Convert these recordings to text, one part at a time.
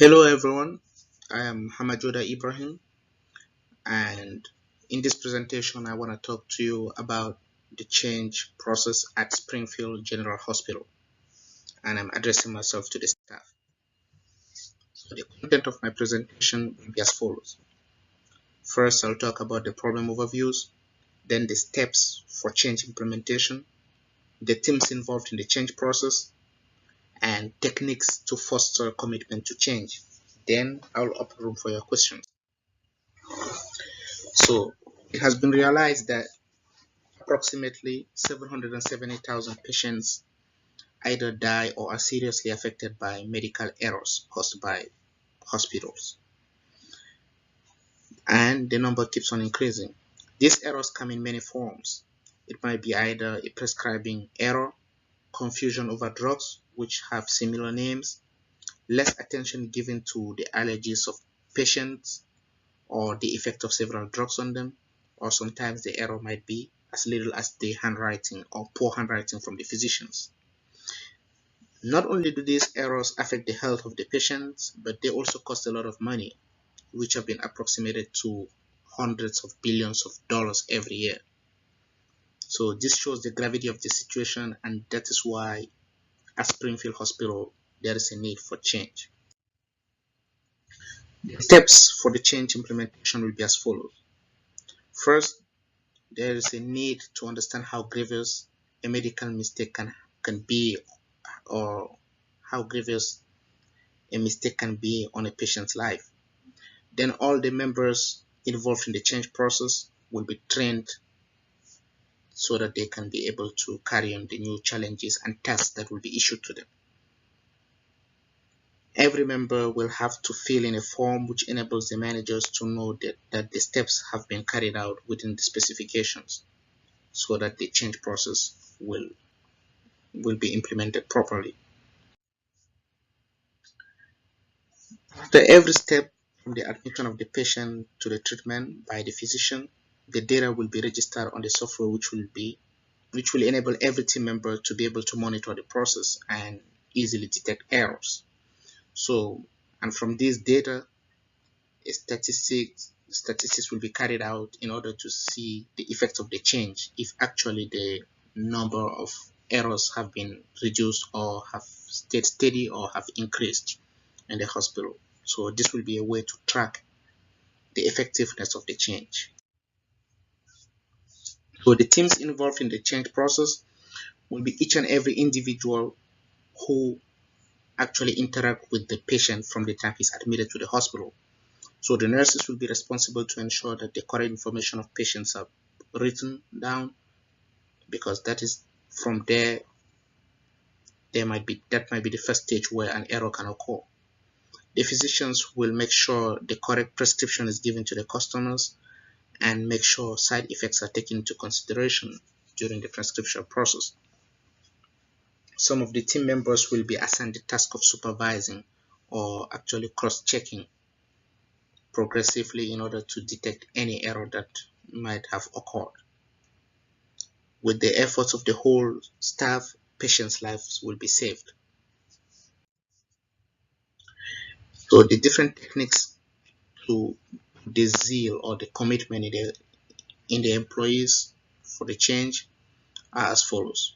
Hello everyone, I am Hamajoda Ibrahim, and in this presentation I want to talk to you about the change process at Springfield General Hospital, and I'm addressing myself to the staff. So the content of my presentation will be as follows. First, I'll talk about the problem overviews, then the steps for change implementation, the teams involved in the change process, and techniques to foster commitment to change. Then I'll open room for your questions. So it has been realized that approximately 770,000 patients either die or are seriously affected by medical errors caused by hospitals, and the number keeps on increasing. These errors come in many forms. It might be either a prescribing error, confusion over drugs which have similar names, less attention given to the allergies of patients or the effect of several drugs on them, or sometimes the error might be as little as the handwriting or poor handwriting from the physicians. Not only do these errors affect the health of the patients, but they also cost a lot of money, which have been approximated to hundreds of billions of dollars every year. So this shows the gravity of the situation, and that is why at Springfield Hospital there is a need for change. The steps for the change implementation will be as follows. First, there is a need to understand how grievous a medical mistake can be, or how grievous a mistake can be on a patient's life. Then all the members involved in the change process will be trained so that they can be able to carry on the new challenges and tasks that will be issued to them. Every member will have to fill in a form which enables the managers to know that the steps have been carried out within the specifications so that the change process will be implemented properly. After every step from the admission of the patient to the treatment by the physician, the data will be registered on the software which will enable every team member to be able to monitor the process and easily detect errors. So, and from this data, statistics will be carried out in order to see the effect of the change, if actually the number of errors have been reduced or have stayed steady or have increased in the hospital. So this will be a way to track the effectiveness of the change. So the teams involved in the change process will be each and every individual who actually interact with the patient from the time he's admitted to the hospital. So the nurses will be responsible to ensure that the correct information of patients are written down, because that is from there that might be the first stage where an error can occur. The physicians will make sure the correct prescription is given to the customers and make sure side effects are taken into consideration during the prescription process. Some of the team members will be assigned the task of supervising or actually cross-checking progressively in order to detect any error that might have occurred. With the efforts of the whole staff, patients' lives will be saved. So the different techniques to the zeal or the commitment in the employees for the change are as follows.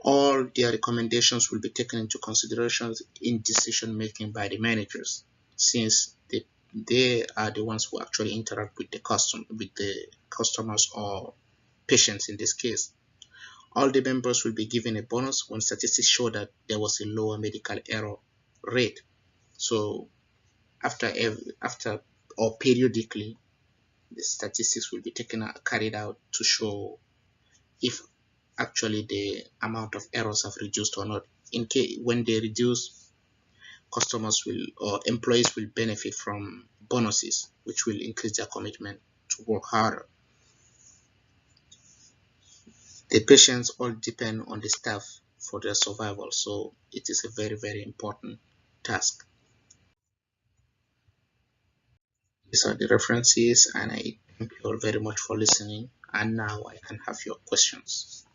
All their recommendations will be taken into consideration in decision making by the managers, since they are the ones who actually interact with the customers or patients in this case. All the members will be given a bonus when statistics show that there was a lower medical error rate. So after or periodically, the statistics will be carried out to show if actually the amount of errors have reduced or not. In case when they reduce, customers will or employees will benefit from bonuses, which will increase their commitment to work harder. The patients all depend on the staff for their survival, so it is a very, very important task. These are the references, and I thank you all very much for listening. And now I can have your questions.